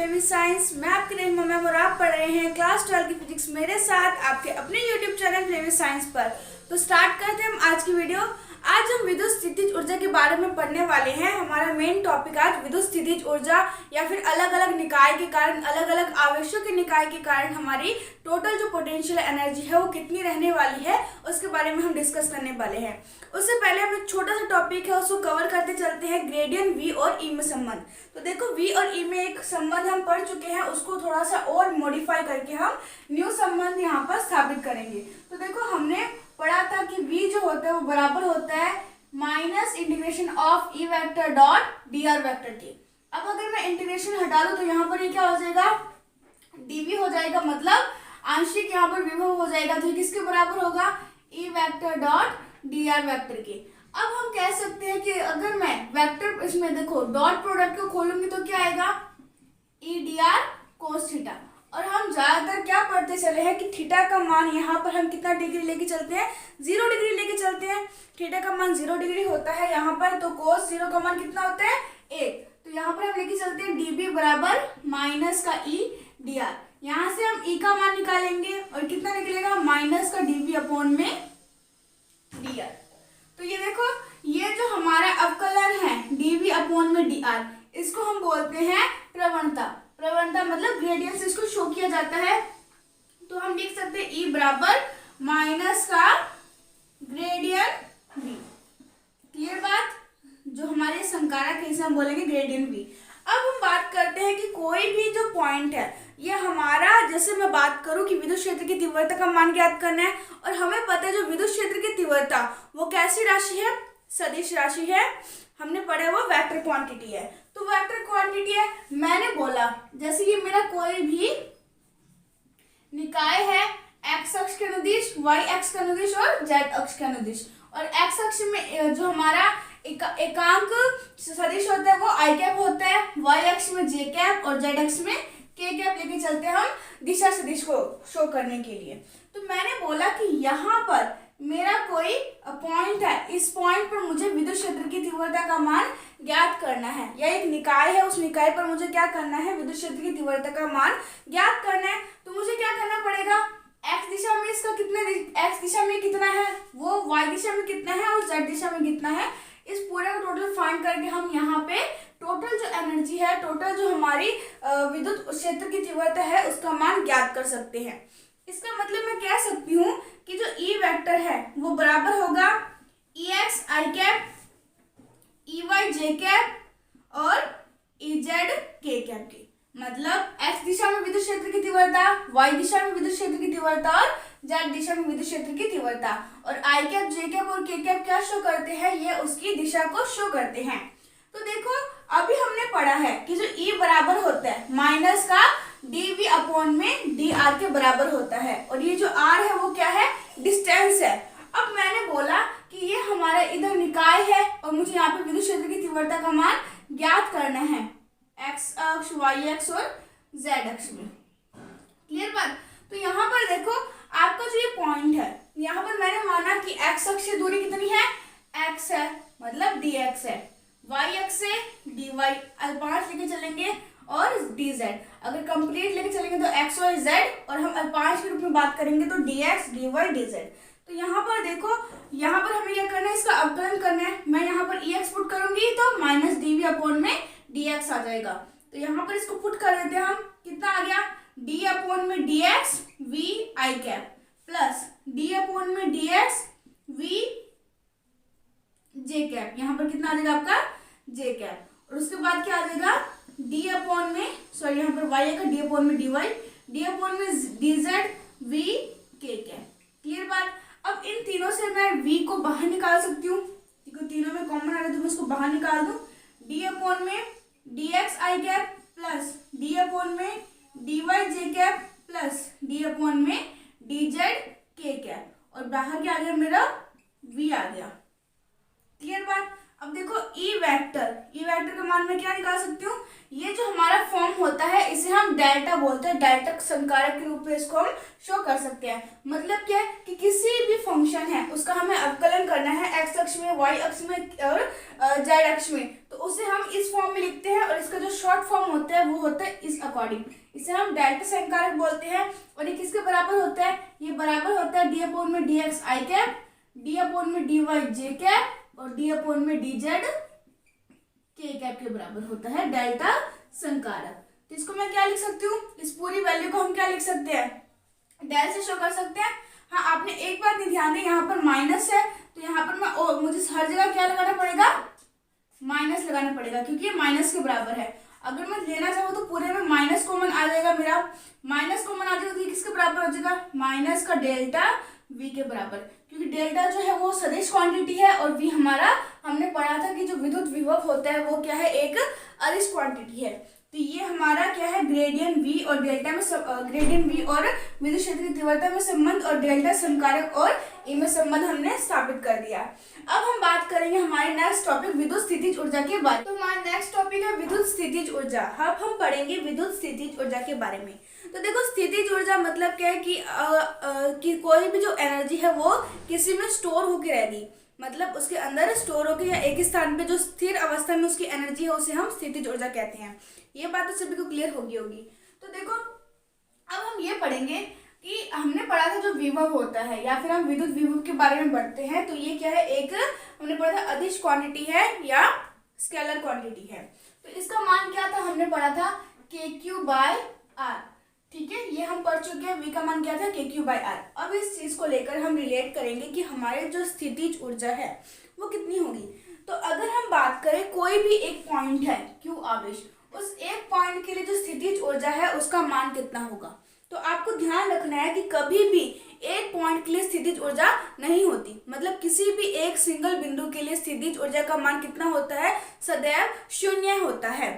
Play with science. मैं आपकी Rahima ma'am और आप पढ़ रहे हैं क्लास 12 की फिजिक्स मेरे साथ आपके अपने YouTube channel play with science पर। तो स्टार्ट करते हैं हम आज की वीडियो। आज हम विद्युत स्थितिज ऊर्जा के बारे में पढ़ने वाले हैं। हमारा मेन टॉपिक आज विद्युत स्थितिज ऊर्जा या फिर अलग अलग निकाय के कारण, अलग अलग आवेशों के निकाय के कारण हमारी टोटल जो पोटेंशियल एनर्जी है वो कितनी रहने वाली है, उसके बारे में हम डिस्कस करने वाले हैं। उससे पहले हम एक छोटा सा टॉपिक है उसको कवर करते चलते हैं, ग्रेडियंट वी और ई में संबंध। तो देखो वी और ई में एक संबंध हम पढ़ चुके हैं, उसको थोड़ा सा और मॉडिफाई करके हम न्यू संबंध यहाँ पर स्थापित करेंगे। तो देखो हमने पढ़ा था कि v जो होता है वो बराबर होता है minus integration of E vector dot D R vector के। अब अगर मैं इंटीग्रेशन हटा दूं तो यहाँ पर ये क्या हो जाएगा, dv हो जाएगा, मतलब आंशिक यहाँ पर विभव हो जाएगा। तो ये किसके बराबर होगा, E vector dot D R vector के। अब हम कह सकते हैं कि अगर मैं वेक्टर इसमें देखो डॉट प्रोडक्ट को खोलूंगी तो क्या आएगा, E D R cos theta. और हम ज्यादातर क्या पढ़ते चले हैं कि थीटा का मान यहाँ पर हम कितना डिग्री लेके चलते हैं, 0 डिग्री लेके चलते हैं। थीटा का मान 0 डिग्री होता है यहाँ पर, तो कोस 0 का मान कितना होता है 1। तो यहाँ पर हम लेके चलते हैं dB बराबर माइनस का ई डी आर। यहाँ से हम ई का मान निकालेंगे और कितना निकलेगा, माइनस का dB अपॉन में डी आर। तो ये देखो ये जो हमारा अवकलन है dV अपॉन में डी आर, इसको हम बोलते हैं प्रवणता। प्रवणता मतलब ग्रेडियंट से इसको शो किया जाता है। तो हम लिख सकते हैं E बराबर माइनस का ग्रेडियंट V। क्लियर बात, जो हमारे संकारक है इसे हम बोलेंगे ग्रेडियंट V। अब हम बात करते हैं कि कोई भी जो पॉइंट है ये हमारा, जैसे मैं बात करूं कि विद्युत क्षेत्र की तीव्रता का मान ज्ञात करना है, और हमें पता है जो विद्युत क्षेत्र की तीव्रता वो कैसी राशि है, सदिश राशि है। हमने पढ़ा वो वेक्टर क्वांटिटी है। तो वेक्टर क्वांटिटी है, मैंने बोला जैसे कि मेरा कोई भी निकाय है x अक्ष के अनुदिश, y अक्ष के अनुदिश और z अक्ष के अनुदिश, और x अक्ष में जो हमारा एकांक सदिश होता है वो i कैप होता है, y अक्ष में j कैप और z अक्ष में k कैप लेके चलते हैं हम दिशा सदिश को शो करने के लिए। तो मैंने बोला कि यहाँ पर मेरा कोई पॉइंट है, इस पॉइंट पर मुझे विद्युत क्षेत्र की तीव्रता का मान ज्ञात करना है, या एक निकाय है उस निकाय पर मुझे क्या करना है, विद्युत क्षेत्र की तीव्रता का मान ज्ञात करना है। तो मुझे क्या करना पड़ेगा, x दिशा में इसका x दिशा में कितना है, वो y दिशा में कितना है और z दिशा में कितना है, इस पूरे को टोटल फाइंड करके हम यहाँ पे टोटल जो एनर्जी है, टोटल जो हमारी विद्युत क्षेत्र की तीव्रता है उसका मान ज्ञात कर सकते हैं। इसका मतलब मैं कह सकती हूँ कि जो ई वेक्टर है वो बराबर होगा ई एक्स आई कैप, ई वाई जे कैप और ई जेड के कैप के। मतलब एक्स दिशा में विद्युत क्षेत्र की तीव्रता, वाई दिशा में विद्युत क्षेत्र की तीव्रता और जेड दिशा में विद्युत क्षेत्र की तीव्रता, और आई कैप, जे कैप और के कैप क्या शो करते हैं, ये उसकी दिशा को शो करते हैं। तो देखो अभी हमने पढ़ा है कि जो ई बराबर होता है माइनस का dV अपॉन में डी आर के बराबर होता है, और ये जो r है वो क्या है, डिस्टेंस है। अब मैंने बोला कि ये हमारा इधर निकाय है और मुझे यहाँ पे विद्युत क्षेत्र की तीव्रता का मान ज्ञात करना है x अक्ष, y अक्ष और z अक्ष में। क्लियर बात। तो यहाँ पर देखो आपका जो ये पॉइंट है, यहाँ पर मैंने माना कि x अक्ष से दूरी कितनी है, x है, मतलब dx है, y अक्ष से dy अल्पांश लेके चलेंगे और dz, अगर कंप्लीट लेके चलेंगे तो x y z, और हम अल्पांश के रूप में बात करेंगे तो dx dy dz। तो यहाँ पर देखो, यहाँ पर हमें क्या करना है, इसका अवकलन करना है। मैं यहाँ पर ex पुट करूंगी तो माइनस dv अपॉन में dx आ जाएगा। तो यहाँ पर इसको पुट कर देते हैं हम, कितना आ गया, d अपॉन में dx v i cap plus d upon में dx v j कैप। यहाँ पर कितना आ जाएगा आपका j कैप, और उसके बाद क्या आ जाएगा d अपॉन में, सॉरी यहाँ पर y आएगा d अपॉन में dy, d अपॉन में dz v k cap. Clear बात। अब इन तीनों से मैं v को बाहर निकाल सकती हूँ, क्योंकि तीनों में कॉमन आ रहा है तो मैं इसको बाहर निकाल दूँ। d अपॉन में dx i cap plus d upon में dy j cap plus d upon में dz k कैप, और बाहर क्या आ गया मेरा v आ गया। क्लियर बात। अब देखो ई वेक्टर का मान मैं क्या निकाल सकती हूँ, ये जो हमारा फॉर्म होता है इसे हम डेल्टा बोलते हैं, डेल्टा संकारक के रूप में इसको हम शो कर सकते हैं। मतलब क्या है कि किसी भी फंक्शन है उसका हमें अवकलन करना है x अक्ष में, y अक्ष में और z अक्ष में, तो उसे हम इस फॉर्म में लिखते हैं, और इसका जो शॉर्ट फॉर्म होता है वो होता है इस अकॉर्डिंग, इसे हम डेल्टा संकारक बोलते हैं। और ये किसके बराबर होता है, ये बराबर होता है डी अपॉन में डी एक्स आई कैप, डी अपॉन में डी वाई जे कैप और डी अपॉन में डी जेड के कैप के बराबर होता है डेल्टा संकारक। तो इसको मैं क्या लिख सकती हूँ, इस पूरी वैल्यू को हम क्या लिख सकते हैं, डेल से शो कर सकते हैं। हाँ, आपने एक बात नहीं ध्यान दी, यहाँ पर माइनस है तो यहाँ पर मुझे हर जगह क्या लगाना पड़ेगा, माइनस लगाना पड़ेगा, क्योंकि ये माइनस के बराबर है। अगर मैं लेना चाहूँ तो पूरे में माइनस कॉमन आ जाएगा, मेरा माइनस कॉमन आ जाएगा तो ये किसके बराबर हो जाएगा, माइनस का डेल्टा v के बराबर, क्योंकि डेल्टा जो है वो सदिश क्वांटिटी है और v हमारा हमने पढ़ा था कि जो विद्युत विभव होता है वो क्या है, एक अदिश क्वांटिटी है। तो ये हमारा क्या है, ग्रेडियंट v और डेल्टा में ग्रेडियंट v और विद्युत क्षेत्र की तीव्रता में संबंध और डेल्टा संकारक और ए में संबंध हमने स्थापित कर दिया। अब हम बात करेंगे हमारे नेक्स्ट टॉपिक विद्युत स्थितिज ऊर्जा के बारे में। तो हमारा नेक्स्ट टॉपिक है विद्युत स्थितिज ऊर्जा। अब हम पढ़ेंगे विद्युत स्थितिज ऊर्जा के बारे में। तो देखो, स्थितिज ऊर्जा मतलब क्या है कि कोई भी जो एनर्जी है वो किसी में स्टोर होकर रहेगी, मतलब उसके अंदर स्टोर होकर या एक स्थान पे जो स्थिर अवस्था में उसकी एनर्जी है उसे हम स्थितिज ऊर्जा कहते हैं। ये बात तो सभी को क्लियर होगी। तो देखो, अब हम ये पढ़ेंगे कि हमने पढ़ा था जो विभव होता है या फिर हम विद्युत विभव के बारे में पढ़ते हैं, तो ये क्या है, एक हमने पढ़ा था अदिश क्वांटिटी है या स्केलर क्वांटिटी है। तो इसका मान क्या था, हमने पढ़ा था KQ/R, ठीक है, ये हम पढ़ चुके हैं। v का मान क्या था, KQ/R। अब इस चीज को लेकर हम रिलेट करेंगे कि हमारे जो स्थितिज ऊर्जा है वो कितनी होगी। तो अगर हम बात करें कोई भी एक पॉइंट है Q आवेश, उस एक पॉइंट के लिए जो स्थितिज ऊर्जा है उसका मान कितना होगा। तो आपको ध्यान रखना है कि कभी भी एक पॉइंट के लिए स्थितिज ऊर्जा नहीं होती, मतलब किसी भी एक सिंगल बिंदु के लिए स्थितिज ऊर्जा का मान कितना होता है, सदैव शून्य होता है।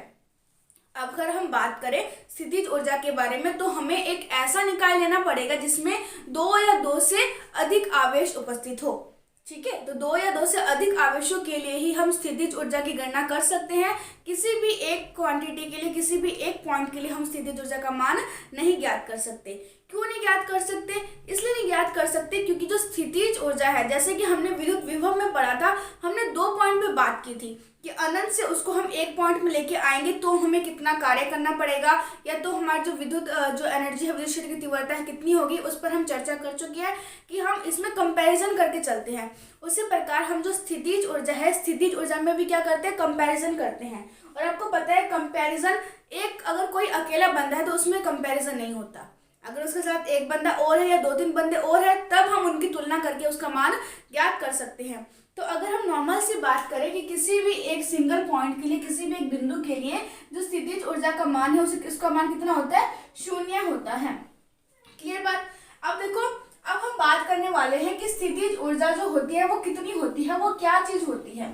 अब अगर हम बात करें स्थितिज ऊर्जा के बारे में, तो हमें एक ऐसा निकाय लेना पड़ेगा जिसमें 2 या 2 से अधिक आवेश उपस्थित हो, ठीक है। तो 2 या 2 से अधिक आवेशों के लिए ही हम स्थितिज ऊर्जा की गणना कर सकते हैं। किसी भी एक क्वांटिटी के लिए, किसी भी एक पॉइंट के लिए हम स्थितिज ऊर्जा का मान नहीं ज्ञात कर सकते। क्यों नहीं ज्ञात कर सकते, इसलिए नहीं ज्ञात कर सकते क्योंकि जो स्थितिज ऊर्जा है, जैसे कि हमने विद्युत विभव में पढ़ा था, हमने 2 पॉइंट पे बात की थी कि अनंत से उसको हम एक पॉइंट में लेके आएंगे तो हमें कितना कार्य करना पड़ेगा, या तो हमारी जो विद्युत जो एनर्जी है, विद्युत क्षेत्र की तीव्रता है कितनी होगी, उस पर हम चर्चा कर चुके हैं कि हम इसमें कंपैरिजन करके चलते हैं। उसी प्रकार हम जो स्थितिज ऊर्जा है, स्थितिज ऊर्जा में भी क्या करते हैं, कंपैरिजन करते हैं। और आपको पता है कंपैरिजन, एक अगर कोई अकेला बंदा है तो उसमें कंपैरिजन नहीं होता, अगर उसके साथ एक बंदा और है या 2-3 बंदे और है तब हम उनकी तुलना करके उसका मान ज्ञात कर सकते हैं। तो अगर हम नॉर्मल से बात करें कि किसी भी एक सिंगल पॉइंट के लिए, किसी भी एक बिंदु के लिए जो स्थितिज ऊर्जा का मान है उसका मान कितना होता है, शून्य होता है। क्लियर बात। अब देखो, अब हम बात करने वाले हैं कि स्थितिज ऊर्जा जो होती है वो कितनी होती है, वो क्या चीज होती है।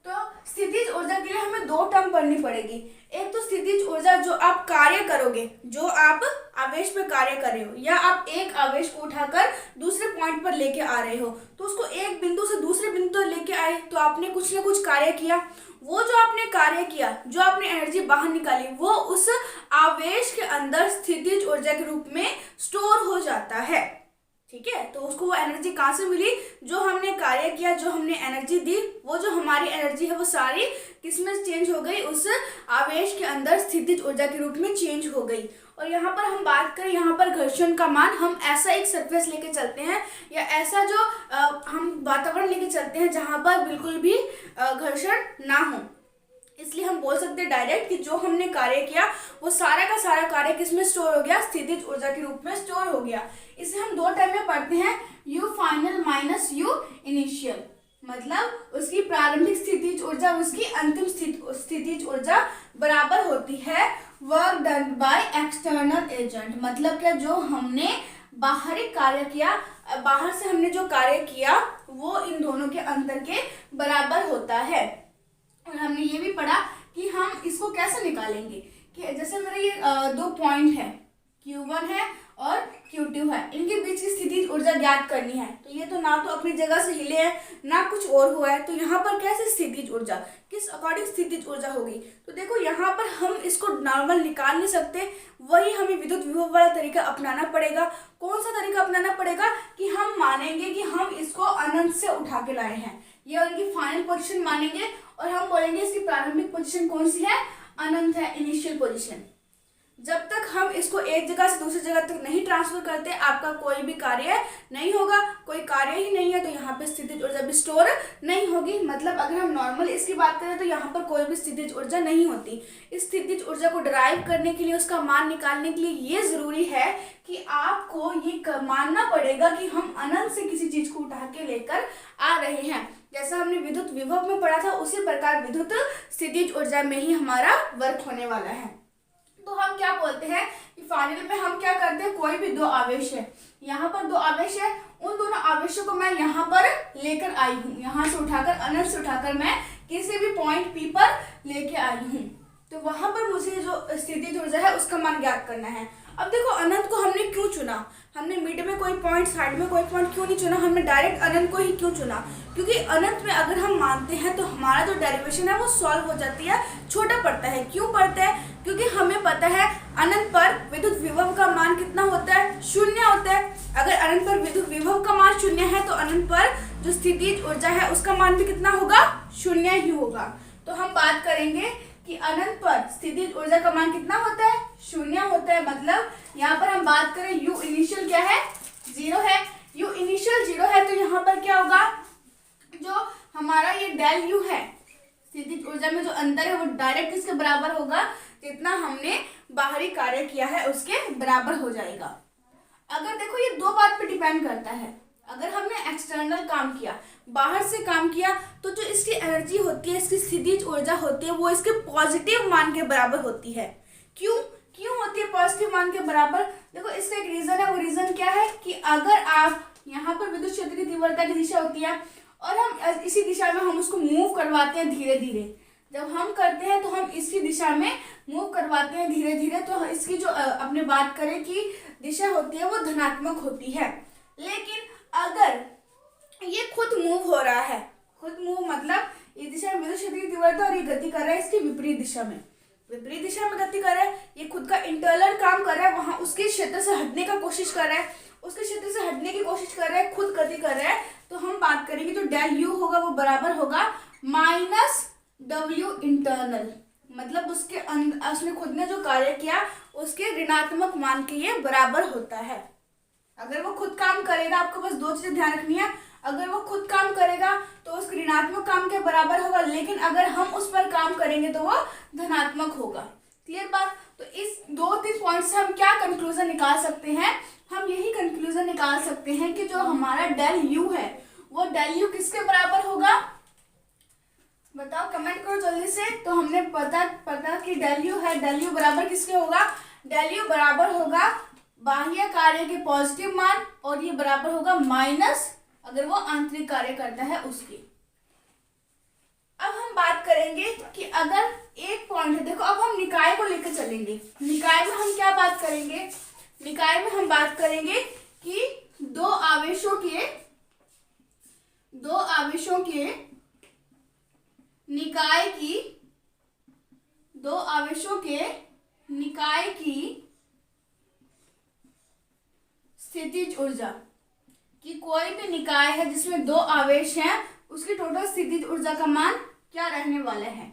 तो स्थितिज ऊर्जा के लिए हमें 2 टर्म पढ़नी पड़ेगी। एक तो स्थितिज ऊर्जा जो आप कार्य करोगे, जो आप आवेश पे कार्य कर रहे हो, या आप एक आवेश को उठाकर दूसरे पॉइंट पर लेके आ रहे हो, तो उसको एक बिंदु से दूसरे बिंदु तक लेके आए तो आपने कुछ ना कुछ कार्य किया। वो जो आपने कार्य किया, जो आपने एनर्जी बाहर निकाली, वो उस आवेश के अंदर स्थितिज ऊर्जा के रूप में स्टोर हो जाता है, ठीक है। तो उसको वो एनर्जी कहाँ से मिली, जो हमने कार्य किया, जो हमने एनर्जी दी, वो जो हमारी एनर्जी है वो सारी किसमें चेंज हो गई, उस आवेश के अंदर स्थितिज ऊर्जा के रूप में चेंज हो गई। और यहाँ पर हम बात करें, यहाँ पर घर्षण का मान, हम ऐसा एक सरफेस लेके चलते हैं या ऐसा जो हम वातावरण लेके चलते हैं जहाँ पर बिल्कुल भी घर्षण ना हो, इसलिए हम बोल सकते हैं डायरेक्ट कि जो हमने कार्य किया वो सारा का सारा कार्य किसमें स्टोर हो गया, स्थितिज ऊर्जा के रूप में स्टोर हो गया। इसे हम 2 टाइम में पढ़ते हैं, U final minus U initial, मतलब उसकी प्रारंभिक स्थितिज ऊर्जा उसकी अंतिम स्थितिज ऊर्जा बराबर होती है work done by external agent. मतलब क्या, जो हमने बाहरी कार्य किया, बाहर से हमने जो कार्य किया वो इन दोनों के अंतर के बराबर होता है। और हमने ये भी पढ़ा कि हम इसको कैसे निकालेंगे, कि जैसे मेरे ये 2 पॉइंट है, Q1 है और Q2 है, इनके बीच की स्थितिज ऊर्जा ज्ञात करनी है। तो ये तो ना तो अपनी जगह से हिले है ना कुछ और हुआ है, तो यहाँ पर कैसे स्थितिज ऊर्जा, किस अकॉर्डिंग स्थितिज ऊर्जा होगी। तो देखो, यहाँ पर हम इसको नॉर्मल निकाल नहीं सकते, वही हमें विद्युत विभव वाला तरीका अपनाना पड़ेगा। कौन सा तरीका अपनाना पड़ेगा, कि हम मानेंगे कि हम इसको अनंत से उठा के लाए हैं, ये उनकी फाइनल पोजीशन मानेंगे और हम बोलेंगे इसकी प्रारंभिक पोजीशन कौन सी है, अनंत है, इनिशियल पोजीशन। जब तक हम इसको एक जगह से दूसरी जगह तक नहीं ट्रांसफर करते आपका कोई भी कार्य नहीं होगा। कोई कार्य ही नहीं है तो यहाँ पे स्थितिज ऊर्जा भी स्टोर नहीं होगी। मतलब अगर हम नॉर्मल इसकी बात करें तो यहाँ पर कोई भी स्थितिज ऊर्जा नहीं होती। इस स्थितिज ऊर्जा को डिराइव करने के लिए, उसका मान निकालने के लिए ये जरूरी है कि आपको ये मानना पड़ेगा कि हम अनंत से किसी चीज को उठा के लेकर आ रहे हैं। जैसा हमने विद्युत विभव में पढ़ा था उसी प्रकार विद्युत स्थितिज ऊर्जा में ही हमारा वर्क होने वाला है। तो हम क्या बोलते हैं कि फाइनल में हम क्या करते हैं, कोई भी दो आवेश है, यहाँ पर दो आवेश है, उन दोनों आवेशों को मैं यहाँ पर लेकर आई हूँ, यहाँ से उठाकर, अनंत से उठाकर मैं किसी भी पॉइंट P पर लेके आई हूँ। तो वहां पर मुझे जो स्थितिज ऊर्जा है उसका मान ज्ञात करना है। अब देखो अनंत को हमने क्यों चुना, हमने मिड में कोई पॉइंट, साइड में कोई पॉइंट क्यों नहीं चुना, हमने डायरेक्ट अनंत को ही क्यों चुना? क्योंकि अनंत में अगर हम मानते हैं तो हमारा जो डेरिवेशन है वो सॉल्व हो जाती है, छोटा पड़ता है। क्यों पड़ता है? क्योंकि हमें पता है अनंत पर विद्युत विभव का मान कितना होता है, शून्य होता है। अगर अनंत पर विद्युत विभव का मान शून्य है तो अनंत पर जो स्थितिज ऊर्जा है उसका मान भी कितना होगा, शून्य ही होगा। तो हम बात करेंगे कि अनंत पर स्थितिज ऊर्जा का मान कितना होता है, शून्य होता है। मतलब यहाँ पर हम बात करें u इनिशियल क्या है, 0 है। u इनिशियल 0 है तो यहाँ पर क्या होगा, जो हमारा ये डेल u है, स्थितिज ऊर्जा में जो अंतर है वो डायरेक्ट किसके बराबर होगा, जितना हमने बाहरी कार्य किया है उसके बराबर हो जाएगा। अगर देखो ये दो बात पे डिपेंड करता है, अगर हमने एक्सटर्नल काम किया, बाहर से काम किया, तो जो इसकी एनर्जी होती है, इसकी स्थितिज ऊर्जा होती है वो इसके पॉजिटिव मान के बराबर होती है। क्यों होती है पॉजिटिव मान के बराबर? देखो इसका एक रीजन है, वो रीजन क्या है कि अगर आप यहाँ पर विद्युत क्षेत्र की तीव्रता की दिशा होती है और हम इसी दिशा में हम उसको मूव करवाते हैं धीरे धीरे, जब हम करते हैं तो हम इसकी दिशा में मूव करवाते हैं धीरे धीरे, तो इसकी जो अपने बात करें कि दिशा होती है वो धनात्मक होती है। लेकिन अगर ये खुद मूव हो रहा है, खुद मूव मतलब इस दिशा में विद्युत क्षेत्र की तीव्रता और ये गति कर रहा है इसकी विपरीत दिशा में, विपरीत दिशा में गति कर रहा है, ये खुद का इंटरनल काम कर रहा है, वहां उसके क्षेत्र से हटने का कोशिश कर रहा है, उसके क्षेत्र से हटने की कोशिश कर रहा है, खुद गति कर रहा है, तो हम बात करेंगे जो डेल यू होगा वो बराबर होगा माइनस डब्ल्यू इंटरनल। मतलब उसने खुद ने जो कार्य किया उसके ऋणात्मक मान के ये बराबर होता है। अगर वो खुद काम करेगा, आपको बस दो चीजें ध्यान रखनी है, अगर वो खुद काम करेगा तो उसके ऋणात्मक काम के बराबर होगा, लेकिन अगर हम उस पर काम करेंगे तो वो धनात्मक होगा। क्लियर बात? तो इस 2-3 पॉइंट से हम क्या कंक्लूजन निकाल सकते हैं? हम यही कंक्लूजन निकाल सकते हैं कि जो हमारा डेल यू है वो डेल यू किसके बराबर होगा, बताओ, कमेंट करो जल्दी से। तो हमने पता कि डेल यू है, डेल यू बराबर किसके होगा, डेल यू बराबर होगा बाह्य कार्य के पॉजिटिव मान, और ये बराबर होगा माइनस अगर वो आंतरिक कार्य करता है उसकी। अब हम बात करेंगे कि अगर एक पॉइंट है, देखो अब हम निकाय को लेकर चलेंगे। निकाय में हम क्या बात करेंगे, निकाय में हम बात करेंगे कि दो आवेशों के निकाय की स्थितिज ऊर्जा, कि कोई भी निकाय है जिसमें दो आवेश हैं उसकी टोटल स्थितिज ऊर्जा का मान क्या रहने वाला है।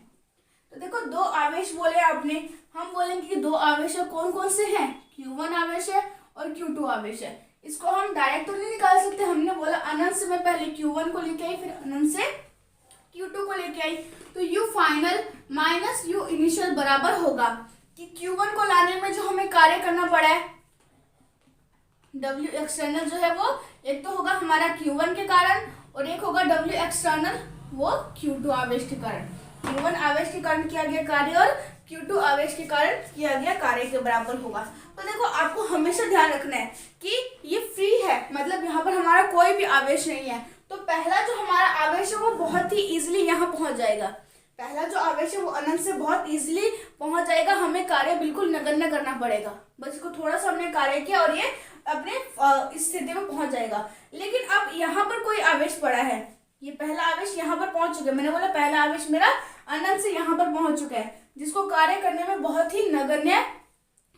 तो देखो दो आवेश बोले आपने, हम बोलेंगे कि दो आवेश कौन कौन से हैं, Q1 आवेश है और Q2 आवेश है। इसको हम डायरेक्ट तो नहीं निकाल सकते, हमने बोला अनंत से मैं पहले Q1 को लेके आई, फिर अनंत से Q2 को लेके आई, तो U final minus U initial बराबर होगा कि Q1 को लाने में जो हमें कार्य करना पड़ा है, W एक्सटर्नल जो है वो एक तो होगा हमारा Q1 के कारण और एक होगा W एक्सटर्नल वो Q2 आवेश के कारण। Q1 आवेश के कारण किया गया कार्य और Q2 आवेश के कारण किया गया कार्य के बराबर होगा। तो देखो आपको हमेशा ध्यान रखना है कि ये फ्री है, मतलब यहाँ पर हमारा कोई भी आवेश नहीं है, तो पहला जो हमारा आवेश है वो बहुत ही इजिली यहाँ पहुंच जाएगा। पहला जो आवेश है वो अनंत से बहुत इजिली पहुंच जाएगा, हमें कार्य बिल्कुल नगण्य करना पड़ेगा, बस इसको थोड़ा सा हमने कार्य किया और ये अपने इस स्थिति में पहुंच जाएगा। लेकिन अब यहाँ पर कोई आवेश पड़ा है, ये पहला आवेश यहाँ पर पहुंच चुका है, मैंने बोला पहला आवेश मेरा अनंत से यहाँ पर पहुंच चुका है, जिसको कार्य करने में बहुत ही नगण्य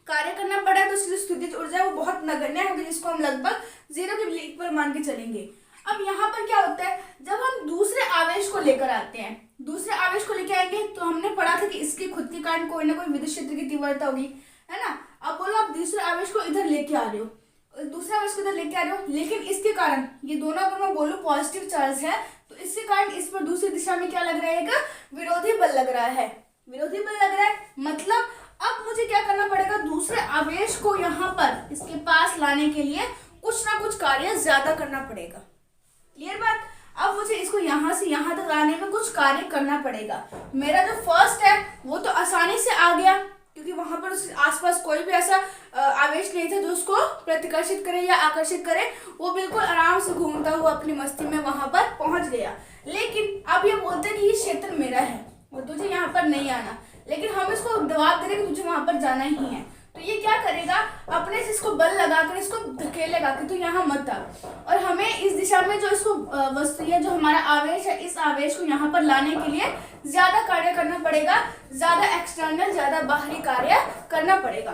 कार्य करना पड़ा है, तो इसकी स्थितिज ऊर्जा वो बहुत नगण्य होगी, जिसको हम लगभग 0 के इक्वल मान के चलेंगे। अब यहाँ पर क्या होता है, जब हम दूसरे आवेश को लेकर आते हैं, दूसरे आवेश को लेके आएंगे तो हमने पढ़ा था कि इसके खुद के कारण कोई ना कोई विद्युत क्षेत्र की तीव्रता होगी, है ना। अब बोलो आप दूसरे आवेश को इधर लेके आ रहे हो, दूसरे आवेश को इधर लेके आ रहे हो, लेकिन इसके कारण ये दोनों अगर मैं बोलूं पॉजिटिव चार्ज है तो इसके कारण इस पर दूसरी दिशा में क्या लग रहा है, एक विरोधी बल लग रहा है, विरोधी बल लग रहा है। मतलब अब मुझे क्या करना पड़ेगा, दूसरे आवेश को यहाँ पर इसके पास लाने के लिए कुछ ना कुछ कार्य ज्यादा करना पड़ेगा। क्लियर बात। अब मुझे इसको यहाँ से यहाँ तक लाने में कुछ कार्य करना पड़ेगा। मेरा जो फर्स्ट है वो तो आसानी से आ गया क्योंकि वहां पर उसके आसपास कोई भी ऐसा आवेश नहीं था जो उसको प्रतिकर्षित करे या आकर्षित करे, वो बिल्कुल आराम से घूमता हुआ अपनी मस्ती में वहां पर पहुंच गया। लेकिन अब ये बोलते हैं कि ये क्षेत्र मेरा है और तुझे यहाँ पर नहीं आना, लेकिन हम इसको दबाव दे रहे कि तुझे वहां पर जाना ही है। तो ये क्या करेगा, अपने से इसको बल लगाकर इसको धकेलेगा कि तू यहाँ मत आ, और हमें इस दिशा में जो इसको वस्तु है, जो हमारा आवेश है, इस आवेश को यहाँ पर लाने के लिए ज्यादा कार्य करना पड़ेगा, ज्यादा एक्सटर्नल, ज्यादा बाहरी कार्य करना पड़ेगा।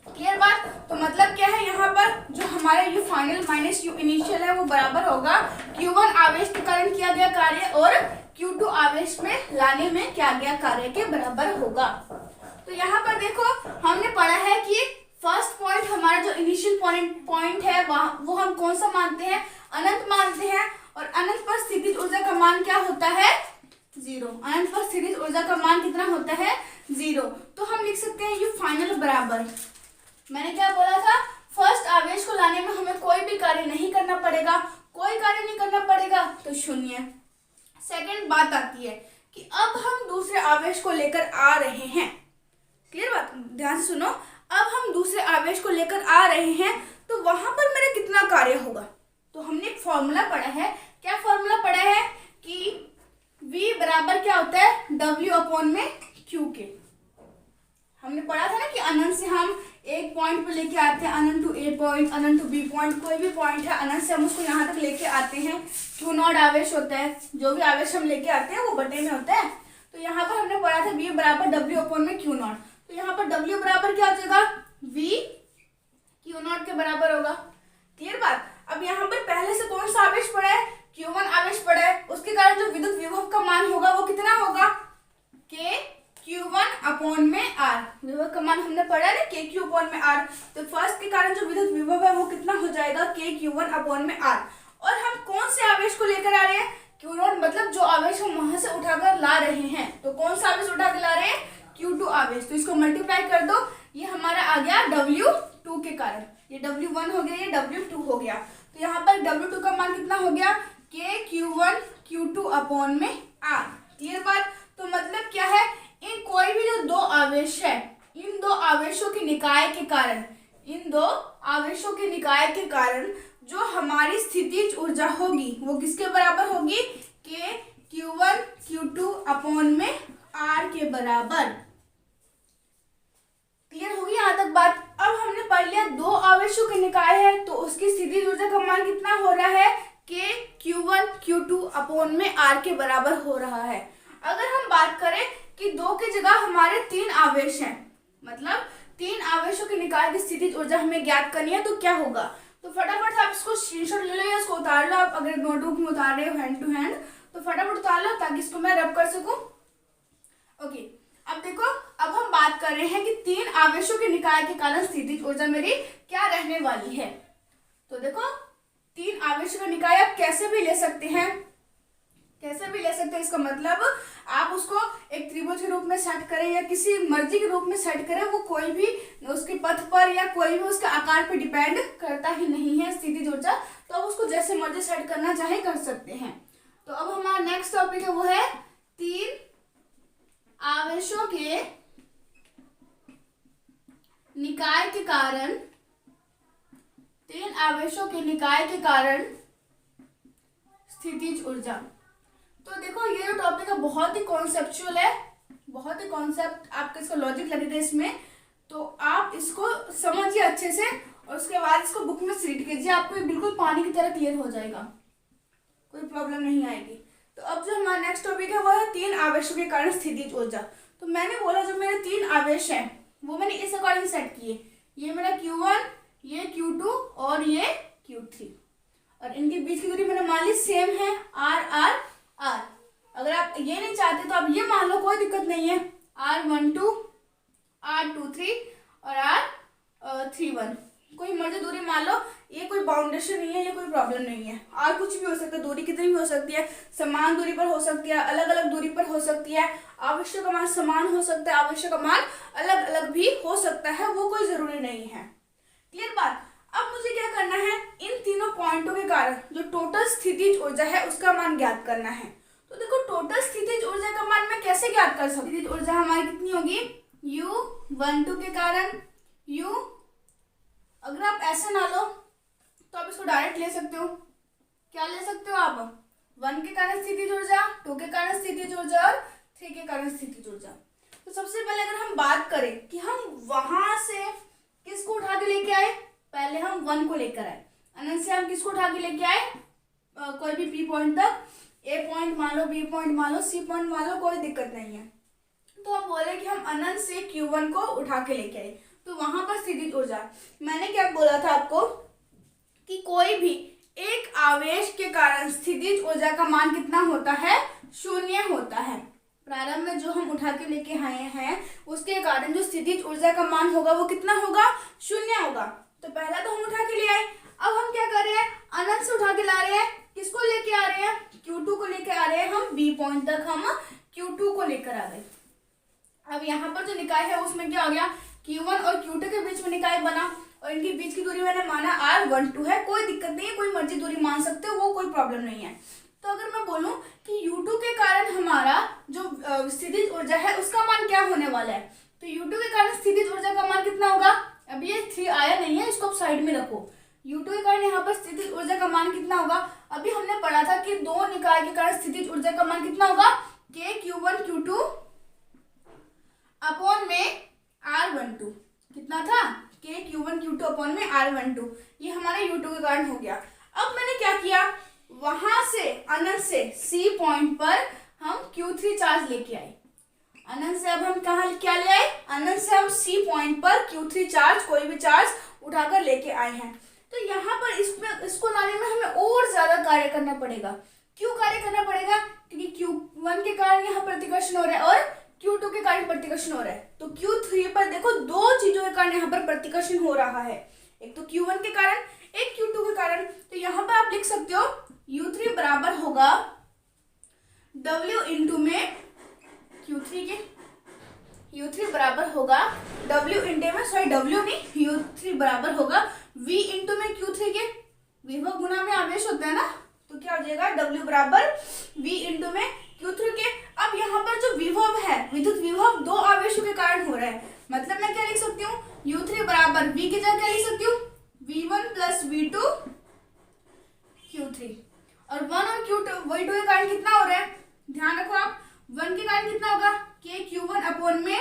क्लियर बात। तो मतलब क्या है, यहाँ पर जो हमारा you final minus you initial है वो बराबर होगा Q1 आवेश के कारण किया गया कार्य और Q2 आवेश में लाने में किया गया कार्य के बराबर होगा। तो यहाँ पर देखो हमने पढ़ा है कि फर्स्ट पॉइंट हमारा जो इनिशियल पॉइंट है वो हम कौन सा मानते हैं, अनंत मानते हैं, और अनंत पर स्थितिज ऊर्जा का मान क्या होता है, 0। अनंत पर स्थितिज ऊर्जा का मान कितना होता है, 0। तो हम लिख सकते हैं यू फाइनल बराबर, मैंने क्या बोला था, फर्स्ट आवेश को लाने में हमें कोई भी कार्य नहीं करना पड़ेगा, कोई कार्य नहीं करना पड़ेगा तो 0। सेकंड बात आती है कि अब हम दूसरे आवेश को लेकर आ रहे हैं। क्लियर बात, ध्यान से सुनो। अब हम दूसरे आवेश को लेकर आ रहे हैं तो वहां पर मेरा कितना कार्य होगा। तो हमने एक फॉर्मूला पढ़ा है, क्या फॉर्मूला पढ़ा है कि V बराबर क्या होता है, W अपॉन में Q के। हमने पढ़ा था ना कि अनंत से हम एक पॉइंट पे लेके आते हैं, अनंत टू A पॉइंट, अनंत टू B पॉइंट, कोई भी पॉइंट है अनंत से हम उसको यहाँ तक लेके आते हैं। Q0 आवेश होता है, जो भी आवेश हम लेके आते हैं वो बटे में होता है। तो यहाँ पर हमने पढ़ा था V बराबर W अपॉन में Q0। तो यहाँ पर W बराबर क्या हो जाएगा, V Q0 के बराबर होगा। क्लियर बात। अब यहाँ पर पहले से कौन सा आवेश पड़ा है, Q1 आवेश पड़ा है, उसके कारण जो विद्युत विभव का मान होगा वो कितना होगा, K Q1 अपॉन में R। विभव का मान हमने पढ़ा है ना, K Q अपॉन में R। तो फर्स्ट के कारण जो विद्युत विभव है वो कितना हो जाएगा, K Q1 अपॉन में R। और हम कौन से आवेश को लेकर आ रहे हैं, Q0, मतलब जो आवेश हम वहां से उठाकर ला रहे हैं। तो कौन सा आवेश उठा के ला रहे हैं, Q2 आवेश। तो इसको मल्टीप्लाई कर दो, ये हमारा आ गया W2 के कारण, ये W1 हो गया, ये W2 हो गया। तो यहाँ पर W2 का मान कितना हो गया, K Q1 Q2 अपॉन में R। क्लियर बात। तो मतलब क्या है, इन कोई भी जो दो आवेश है, इन दो आवेशों के निकाय के कारण, इन दो आवेशों के निकाय के कारण जो हमारी स्थितिज ऊर्जा होगी वो किसके बराबर होगी, K Q1 Q2 अपॉन में R के बराबर। क्लियर होगी यहाँ तक बात। अब हमने पढ़ लिया दो आवेशों के निकाय है तो उसकी स्थितिज ऊर्जा का मान कितना हो रहा है, K Q1 Q2 अपॉन में R के बराबर हो रहा है। अगर हम बात करें कि दो की जगह हमारे 3 आवेश हैं, मतलब 3 आवेशों के निकाय की स्थितिज ऊर्जा हमें ज्ञात करनी है, तो क्या होगा। तो फटाफट आप इसको स्क्रीनशॉट ले लो या इसको उतार लो। आप अगर नोटबुक में उतार रहे हो हैंड टू हैंड तो फटाफट उतार लो ताकि इसको मैं रब कर सकूं। ओके, अब देखो, अब हम बात कर रहे हैं कि 3 आवेशों के निकाय के कारण स्थितिज ऊर्जा मेरी क्या रहने वाली है। तो देखो 3 आवेशों का निकाय आप कैसे भी ले सकते हैं, कैसे भी ले सकते हैं। इसका मतलब आप उसको एक त्रिभुज के रूप में सेट करें या किसी मर्जी के रूप में सेट करें, वो कोई भी उसके पथ पर या कोई भी उसके आकार पर डिपेंड करता ही नहीं है स्थितिज ऊर्जा। तो आप उसको जैसे मर्जी सेट करना चाहे कर सकते हैं। तो अब हमारा नेक्स्ट टॉपिक है वो है 3 आवेशों के निकाय के कारण, 3 आवेशों के निकाय के कारण स्थितिज ऊर्जा। तो देखो ये जो टॉपिक है बहुत ही कॉन्सेप्चुअल है, बहुत ही कॉन्सेप्ट, आपका इसका लॉजिक लगेगा इसमें, तो आप इसको समझिए अच्छे से और उसके बाद इसको बुक में रीड कीजिए, आपको बिल्कुल पानी की तरह क्लियर हो जाएगा, कोई प्रॉब्लम नहीं आएगी। तो अब जो हमारा नेक्स्ट टॉपिक है वो है 3 आवेशों के कारण स्थितिज ऊर्जा। तो मैंने बोला जो मेरे 3 आवेश हैं वो मैंने इस अकॉर्डिंग सेट किए, ये मेरा Q1, ये Q2 और ये Q3, और इनके बीच की दूरी मैंने मान ली सेम है R R R। अगर आप ये नहीं चाहते तो आप ये मान लो, कोई दिक्कत नहीं है, R12, R23 और R31 कोई मर्जी दूरी मान लो, ये कोई बाउंडेशन नहीं है, ये कोई प्रॉब्लम नहीं है। और कुछ भी हो सकता है, दूरी कितनी भी हो सकती है, समान दूरी पर हो सकती है, अलग अलग दूरी पर हो सकती है, आवश्यक मान समान हो सकता है, आवश्यक मान अलग अलग भी हो सकता है, वो कोई जरूरी नहीं है। क्लियर बात। अब मुझे क्या करना है, इन तीनों पॉइंटों के कारण जो टोटल स्थितिज ऊर्जा है उसका मान ज्ञात करना है। तो देखो टोटल स्थितिज ऊर्जा का मान मैं कैसे ज्ञात कर सकती हूँ। ऊर्जा हमारी कितनी होगी, U12 के कारण U, अगर आप ऐसे ना लो तो आप इसको डायरेक्ट ले सकते हो। क्या ले सकते हो आप, 1 के कारण स्थितिज ऊर्जा, 2 के कारण स्थितिज ऊर्जा और 3 के कारण स्थितिज ऊर्जा। तो सबसे पहले अगर हम बात करें कि हम वहां से किसको उठा के लेके आए, पहले हम 1 को लेकर आए, अनंत से हम किसको उठा के लेके आए, कोई भी P पॉइंट तक, A पॉइंट मान लो, B पॉइंट मान लो, C पॉइंट मान लो, कोई दिक्कत नहीं है। तो हम बोले कि हम अनंत से Q1 को उठा के लेके आए, तो वहां पर स्थितिज ऊर्जा, मैंने क्या बोला था आपको कि कोई भी एक आवेश के कारण स्थितिज ऊर्जा का मान कितना होता है, 0 होता है। प्रारंभ में जो हम उठा के लेके आए हैं उसके कारण जो स्थितिज ऊर्जा का मान होगा वो कितना होगा, 0 होगा। तो पहला तो हम उठा के ले आए, अब हम क्या कर रहे हैं, अनंत से उठा के ला रहे हैं, किसको लेके आ रहे हैं, Q2 को लेके आ रहे हैं, हम B पॉइंट तक हम Q2 को लेकर आ गए। अब यहाँ पर जो निकाय है उसमें क्या हो गया, Q1 और Q2 के बीच में निकाय बना और इनके बीच की दूरी मैंने माना R12 है, कोई दिक्कत नहीं है, कोई मर्जी दूरी मान सकते हो, वो कोई प्रॉब्लम नहीं है। तो अगर मैं बोलूं कि U2 के कारण हमारा जो स्थितिज ऊर्जा है उसका मान क्या होने वाला है, तो U2 के कारण स्थितिज ऊर्जा का मान कितना होगा, अभी ये 3 आया नहीं है, इसको आप साइड में रखो। U2 के कारण यहाँ पर स्थितिज ऊर्जा का मान कितना होगा, अभी हमने पढ़ा था कि 2 निकाय के कारण स्थितिज ऊर्जा का मान कितना होगा, KQ1 Q2 अपॉन में R12, कितना था, KQ1 Q2 अपॉन में R12, ये हमारे U2 के कारण हो गया। अब मैंने क्या किया, वहां से अनंत से C पॉइंट पर हम Q3 चार्ज लेके आए, अनंत से अब हम कहाँ क्या ले आए, अनंत से हम C पॉइंट पर Q3 चार्ज, कोई भी चार्ज उठाकर लेके आए हैं। तो यहाँ पर इसको लाने में हमें और ज्यादा कार्य करना पड़ेगा। क्यों कार्य करना पड़ेगा, क्योंकि Q1 के कारण यहाँ प्रतिकर्षण हो रहा है और Q2 के कारण प्रतिकर्षण हो रहा है। तो Q3 पर देखो 2 चीजों के कारण यहाँ पर प्रतिकर्षण हो रहा है, एक तो Q1 के कारण, एक Q2 के कारण। तो यहाँ पर आप लिख सकते हो U3 बराबर होगा W इंटू में Q3 के, U3 बराबर होगा W इंटू में, सॉरी W नहीं, U3 बराबर होगा V इंटू में Q3 के, विभव गुना में आवेश होता है ना, तो क्या हो जाएगा W बराबर V इंटू में Q3 के। अब यहाँ पर जो विभव है, विद्युत विभव 2 आवेशों के कारण हो रहा है, मतलब मैं क्या लिख सकती हूँ, U3 बराबर V की जगह क्या लिख सकती हूँ, V1 प्लस V2 Q3, और 1 और V2 के कारण कितना हो रहा है, ध्यान रखो आप, 1 के कारण कितना होगा, KQ1 अपॉन में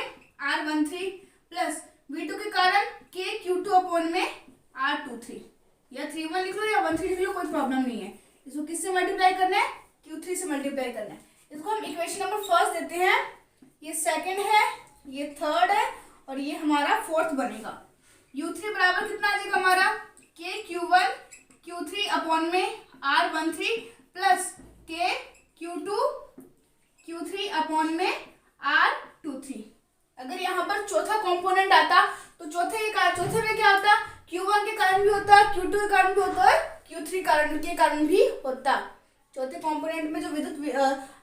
R13 प्लस V2 के कारण KQ2 अपॉन में R23, या 31 लिख लो या 13 लिख लो, कोई प्रॉब्लम नहीं है। इसको किससे मल्टीप्लाई करना है, Q3 से मल्टीप्लाई करना है। इसको हम इक्वेशन नंबर फर्स्ट देते हैं, ये सेकंड है, ये थर्ड है और ये हमारा फोर्थ बनेगा। U3 बराबर कितना आ जाएगा हमारा, KQ1 Q3 अपॉन में R13 plus KQ2 Q3 upon में R23। अगर यहाँ पर चौथा कंपोनेंट आता तो चौथे में क्या होता, Q1 के कारण भी होता, Q2 के कारण भी होता और Q3 के कारण भी होता। चौथे कंपोनेंट में जो विद्युत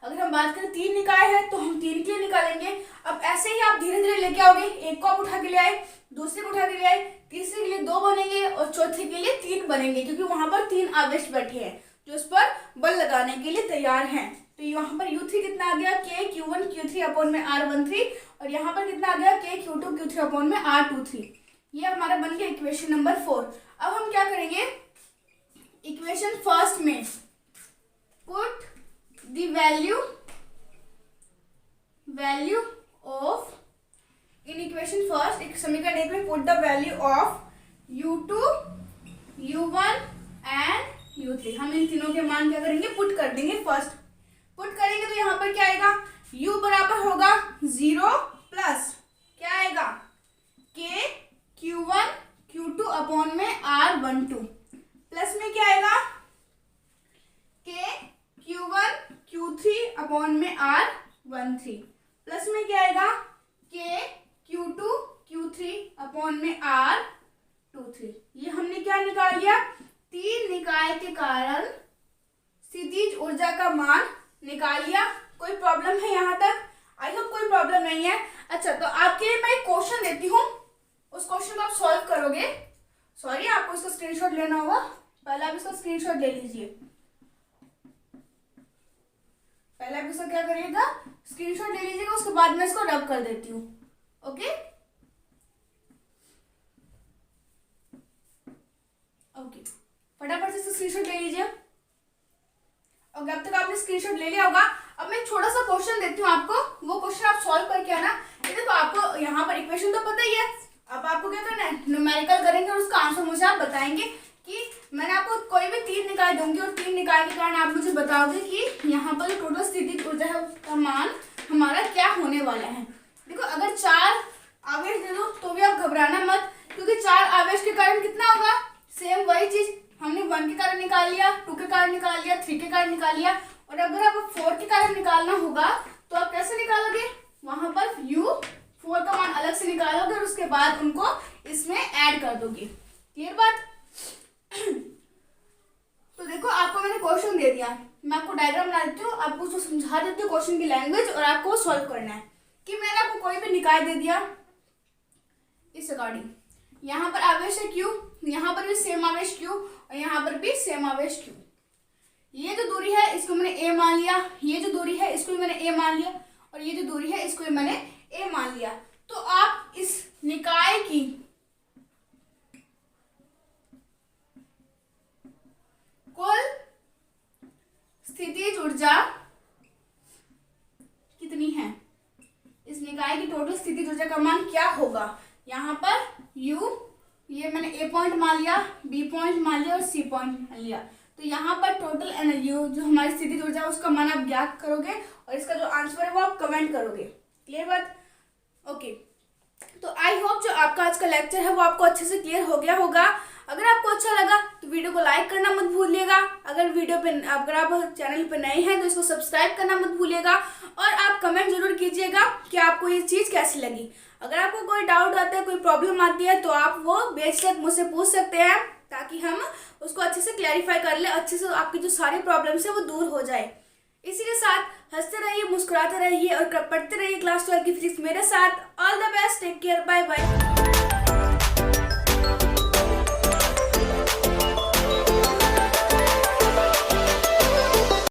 अगर हम बात करें 3 निकाय है तो हम 3 के लिए निकालेंगे। अब ऐसे ही आप धीरे धीरे लेके आओगे, एक को आप उठा के ले आए, दूसरे को उठा के ले आए, तीसरे के लिए 2 बनेंगे और चौथे के लिए 3 बनेंगे, क्योंकि वहां पर 3 आवेश बैठे हैं जो उस पर बल लगाने के लिए तैयार हैं। तो यहाँ पर U3 कितना आ गया, KQ1 Q3 अपॉन में R13, और यहाँ पर कितना आ गया, KQ2 Q3 अपॉन में R23। ये हमारा बन गया इक्वेशन नंबर 4। अब हम क्या करेंगे, इक्वेशन फर्स्ट में put the value of, in equation first एक समीकरण 1 में put the value of U2 U1 and U3, हम इन तीनों के मान क्या करेंगे, पुट कर देंगे। फर्स्ट पुट करेंगे तो यहाँ पर क्या आएगा, U बराबर होगा 0 प्लस क्या आएगा, KQ1 Q2 अपॉन में R12 प्लस में क्या आएगा, KQ1 Q3 अपॉन में क्या निकाल लिया, तीन निकाय के कारण स्थितिज ऊर्जा का मान निकाल लिया। कोई प्रॉब्लम है यहाँ तक? आई होप कोई प्रॉब्लम नहीं है। अच्छा, तो आपके लिए मैं एक क्वेश्चन देती हूँ, उस क्वेश्चन को आप सॉल्व करोगे। सॉरी, आपको इसका स्क्रीनशॉट लेना होगा, पहले आप इसका स्क्रीनशॉट ले लीजिए। पहले आप इसका क्या करिएगा, स्क्रीनशॉट ले लीजिएगा, उसके बाद मैं इसको रब कर देती हूँ। ओके ओके, फटाफट से स्क्रीनशॉट ले लीजिए। ओके, अब तक आपने स्क्रीनशॉट ले लिया होगा। अब मैं छोटा सा क्वेश्चन देती हूँ आपको, वो क्वेश्चन आप सॉल्व करके आना। ये देखो, आपको यहाँ पर इक्वेशन तो पता ही है, अब आपको क्या करना है, न्यूमेरिकल करेंगे और उसका आंसर मुझे आप बताएंगे कि मैंने आपको कोई भी तीन निकाय दूंगी और तीन निकाय के कारण आप मुझे बताओगे कि यहाँ पर टोटल स्थितिज ऊर्जा का मान हमारा क्या होने वाला है। देखो, अगर चार आवेश दे दो तो भी आप घबराना मत, क्योंकि चार आवेश के कारण कितना होगा, सेम वही चीज हमने 1 के कारण निकाल लिया, 2 के कारण निकाल लिया, 3 के कारण निकाल लिया, और अगर आपको 4 के कारण निकालना होगा तो आप कैसे निकालोगे, वहां पर u4 का मान अलग से निकालोगे और उसके बाद उनको इसमें ऐड कर दोगे। क्लियर बात? तो देखो, आपको मैंने क्वेश्चन दे दिया, मैं आपको डायग्राम बना देती हूँ, आपको उसको समझा देती हूँ क्वेश्चन की लैंग्वेज, और आपको सॉल्व करना है। कि मैंने आपको कोई भी निकाय दे दिया इस अकॉर्डिंग, यहाँ पर आवेश है Q, यहाँ पर भी सेम आवेश Q और यहाँ पर भी सेम आवेश Q। ये जो दूरी है इसको मैंने A मान लिया, ये जो दूरी है इसको भी मैंने A मान लिया, और ये जो दूरी है इसको भी मैंने A मान लिया। तो आप इस निकाय की कुल स्थितिज ऊर्जा कितनी है, इस निकाय की टोटल स्थितिज ऊर्जा का मान क्या होगा। यहाँ पर U, ये मैंने A पॉइंट मान लिया, B पॉइंट मान लिया और C पॉइंट मान लिया। तो यहाँ पर टोटल एनर्जी जो हमारी स्थितिज ऊर्जा है उसका मान आप ज्ञात करोगे और इसका जो आंसर है वो आप कमेंट करोगे। क्लियर बात? ओके, तो आई होप जो आपका आज का लेक्चर है वो आपको अच्छे से क्लियर हो गया होगा। अगर आपको अच्छा लगा तो वीडियो को लाइक करना मत भूलिएगा। अगर आप चैनल पर नए हैं तो इसको सब्सक्राइब करना मत भूलिएगा, और आप कमेंट जरूर कीजिएगा कि आपको ये चीज़ कैसी लगी। अगर आपको कोई डाउट आता है, कोई प्रॉब्लम आती है, तो आप वो बेझिझक मुझसे पूछ सकते हैं, ताकि हम उसको अच्छे से क्लैरिफाई कर ले, अच्छे से आपकी जो सारी प्रॉब्लम्स है वो दूर हो जाए। इसी के साथ हंसते रहिए, मुस्कुराते रहिए और पढ़ते रहिए क्लास 12 की फिजिक्स मेरे साथ। All the best, take care, bye bye.